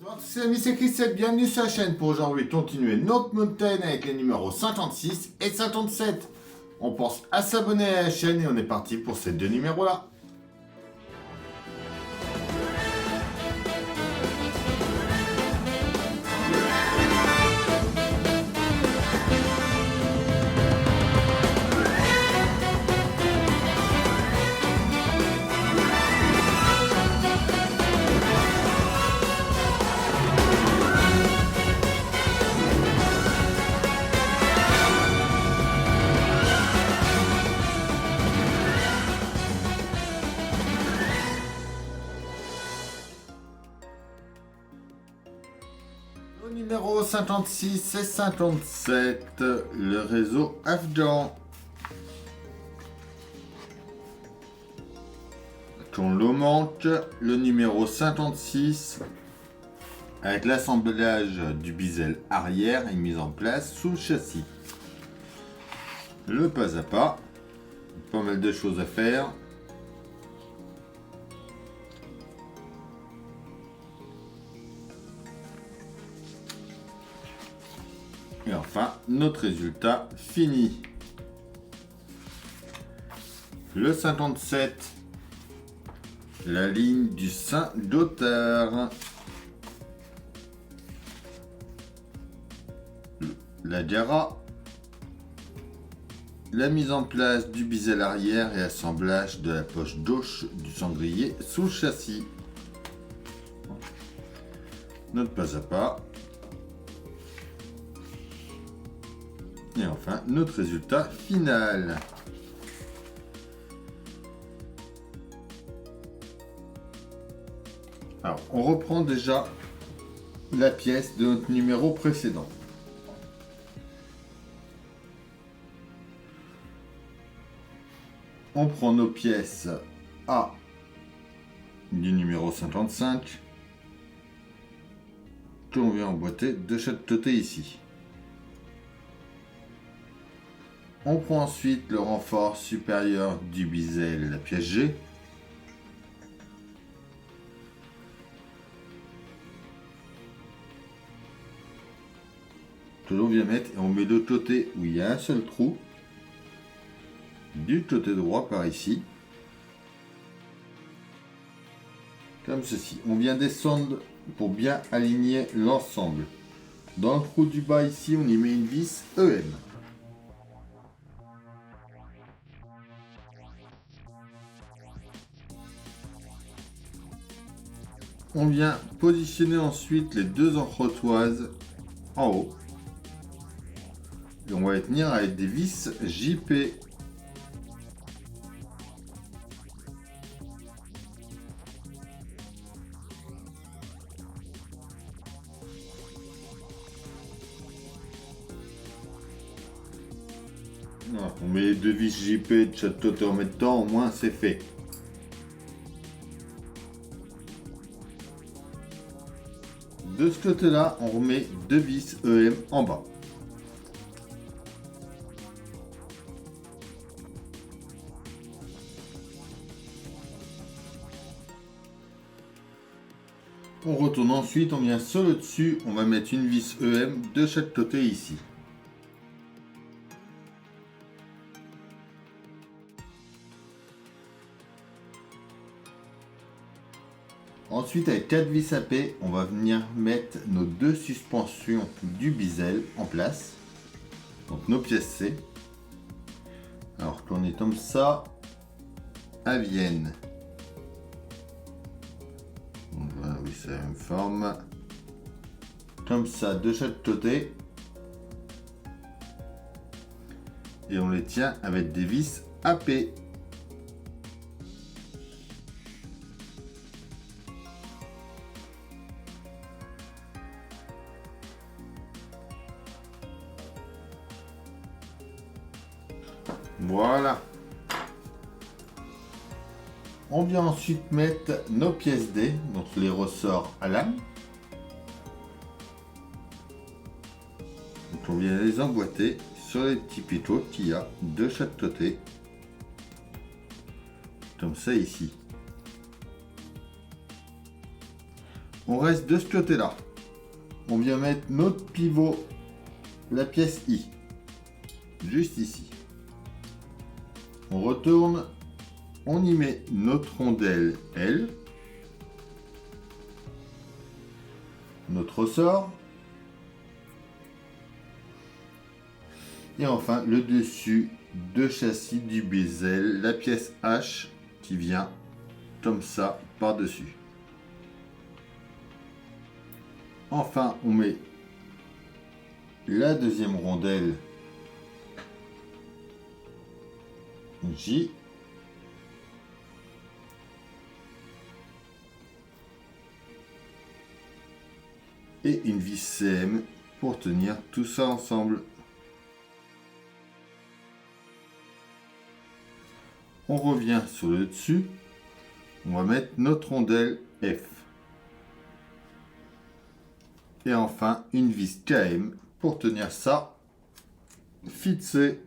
Bonjour à tous, c'est Miss Christelle, bienvenue sur la chaîne pour aujourd'hui continuer notre montagne avec les numéros 56 et 57. On pense à s'abonner à la chaîne et on est parti pour ces deux numéros-là. Au numéro 56 et 57, le réseau Afghan. Qu'on le manque, le numéro 56, avec l'assemblage du bisel arrière est mis en place sous le châssis. Le pas à pas, pas mal de choses à faire. Et enfin, notre résultat fini. Le 57, la ligne du Saint-Gothard. La Gara. La mise en place du bisel arrière et assemblage de la poche gauche du cendrier sous le châssis. Notre pas à pas. Et enfin, notre résultat final. Alors, on reprend déjà la pièce de notre numéro précédent. On prend nos pièces A du numéro 55 que l'on vient emboîter de chaque côté ici. On prend ensuite le renfort supérieur du bisel, la pièce G. Que l'on vient mettre et on met de côté où il y a un seul trou. Du côté droit par ici. Comme ceci. On vient descendre pour bien aligner l'ensemble. Dans le trou du bas ici, on y met une vis EM. On vient positionner ensuite les deux encrotoises en haut. Et on va les tenir avec des vis JP. Voilà, on met les deux vis JP de chaque côté en même temps, au moins c'est fait. De ce côté-là, on remet deux vis EM en bas. On retourne ensuite, on vient sur le dessus, on va mettre une vis EM de chaque côté ici. Ensuite, avec 4 vis AP, on va venir mettre nos deux suspensions du bisel en place. Donc nos pièces C. Alors qu'on est comme ça, elles viennent. Voilà, oui, c'est la même forme. Comme ça, de chaque côté. Et on les tient avec des vis AP. Voilà. On vient ensuite mettre nos pièces D, donc les ressorts à lame. Donc on vient les emboîter sur les petits picots qu'il y a de chaque côté. Comme ça ici. On reste de ce côté-là. On vient mettre notre pivot, la pièce I, juste ici. On retourne, on y met notre rondelle L, notre ressort, et enfin le dessus de châssis du bezel, la pièce H qui vient comme ça par-dessus. Enfin, on met la deuxième rondelle J. Et une vis CM pour tenir tout ça ensemble. On revient sur le dessus. On va mettre notre rondelle F. Et enfin, une vis KM pour tenir ça fixé.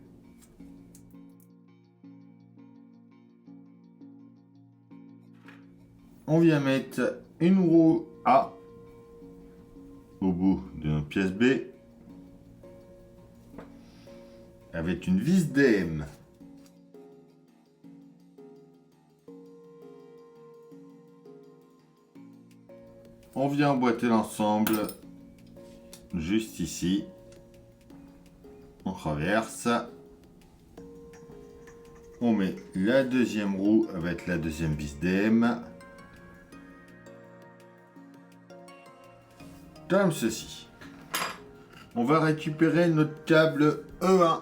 On vient mettre une roue A au bout de notre pièce B avec une vis DM. On vient emboîter l'ensemble juste ici. On traverse. On met la deuxième roue avec la deuxième vis DM. Comme ceci. On va récupérer notre câble E1.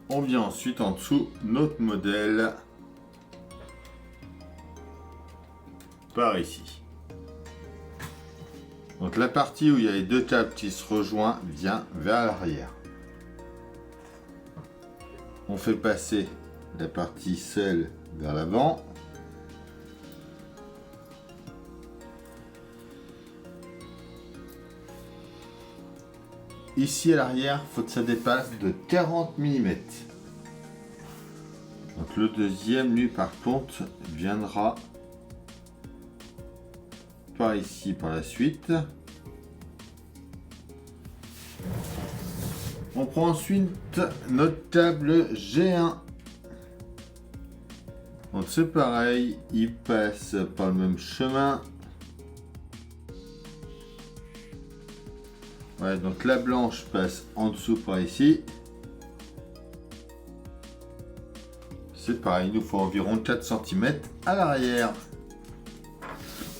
On vient ensuite en dessous notre modèle par ici. Donc la partie où il y a les deux câbles qui se rejoignent vient vers l'arrière. On fait passer la partie seule vers l'avant. Ici à l'arrière, il faut que ça dépasse de 40 mm. Donc le deuxième, lui par contre, viendra par ici par la suite. On prend ensuite notre câble G1. Donc c'est pareil, il passe par le même chemin. Ouais, donc la blanche passe en dessous par ici. C'est pareil, il nous faut environ 4 cm à l'arrière.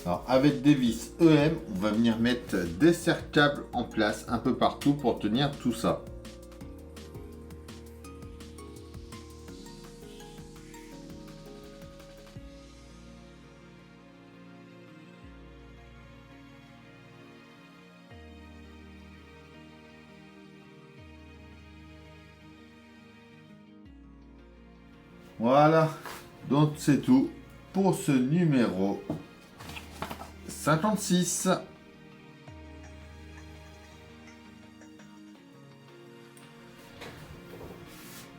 Alors avec des vis EM, on va venir mettre des serre-câbles en place un peu partout pour tenir tout ça. Voilà, donc c'est tout pour ce numéro 56.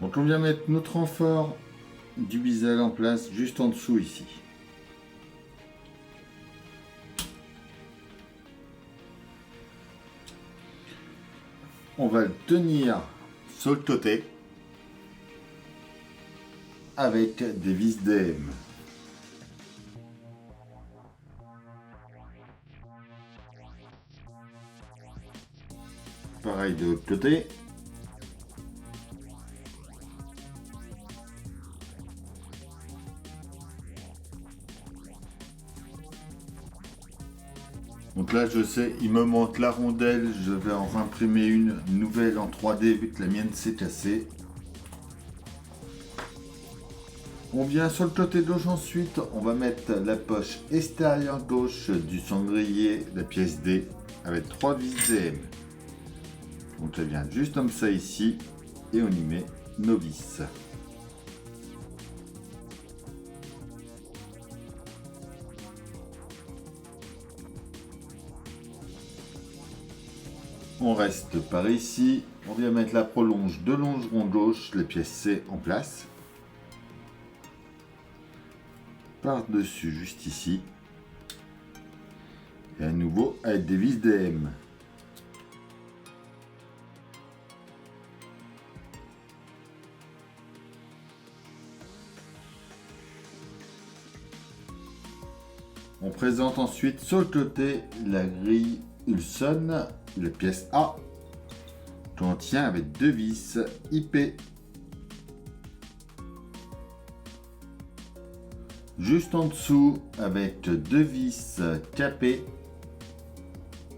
Donc on vient mettre notre renfort du biseul en place juste en dessous ici. On va le tenir sur le côté avec des vis DM. Pareil de l'autre côté. Donc là je sais, il me manque la rondelle, je vais en imprimer une nouvelle en 3D vu que la mienne s'est cassée. On vient sur le côté gauche ensuite, on va mettre la poche extérieure gauche du cendrier, la pièce D, avec 3 vis DM. Donc elle vient juste comme ça ici, et on y met nos vis. On reste par ici, on vient mettre la prolonge de longeron gauche, la pièce C en place. Par-dessus, juste ici. Et à nouveau avec des vis DM. On présente ensuite sur le côté la grille Ulson, la pièce A, qu'on tient avec deux vis IP. Juste en dessous, avec deux vis capées,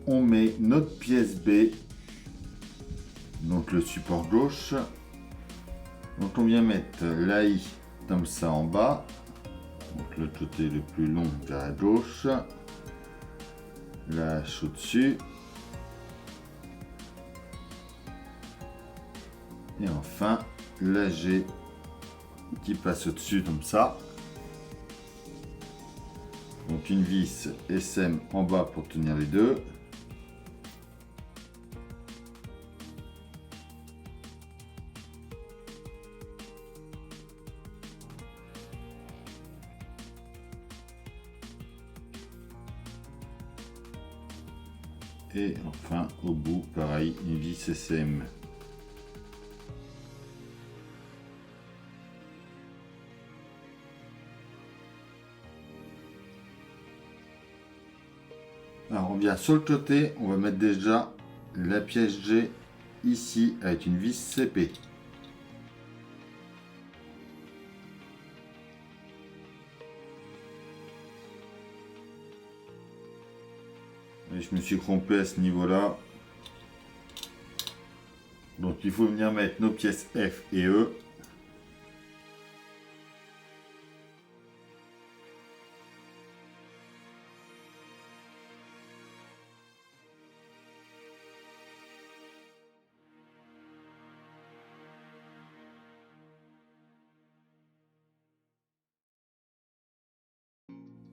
on met notre pièce B, donc le support gauche. Donc on vient mettre l'AI comme ça en bas. Donc le côté le plus long vers la gauche, la hache au-dessus, et enfin la G qui passe au-dessus comme ça. Donc une vis SM en bas pour tenir les deux. Et enfin au bout pareil une vis SM. Alors on vient sur le côté, on va mettre déjà la pièce G ici avec une vis CP. Et je me suis trompé à ce niveau-là. Donc il faut venir mettre nos pièces F et E.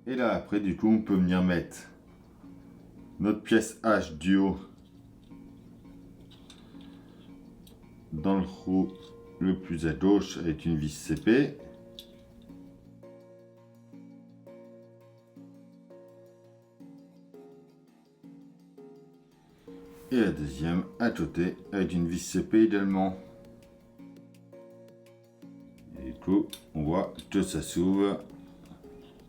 Et là après du coup on peut venir mettre notre pièce H du haut dans le trou le plus à gauche avec une vis CP. Et la deuxième à côté avec une vis CP également. Et du coup on voit que ça s'ouvre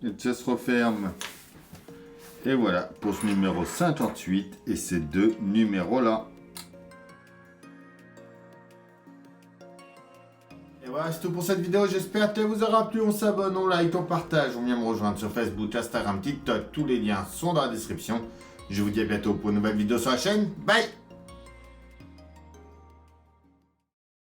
et que ça se referme. Et voilà pour ce numéro 58 et ces deux numéros là. Et voilà, c'est tout pour cette vidéo, j'espère qu'elle vous aura plu. On s'abonne, on like, on partage, on vient me rejoindre sur Facebook, Instagram, TikTok, tous les liens sont dans la description. Je vous dis à bientôt pour une nouvelle vidéo sur la chaîne, bye.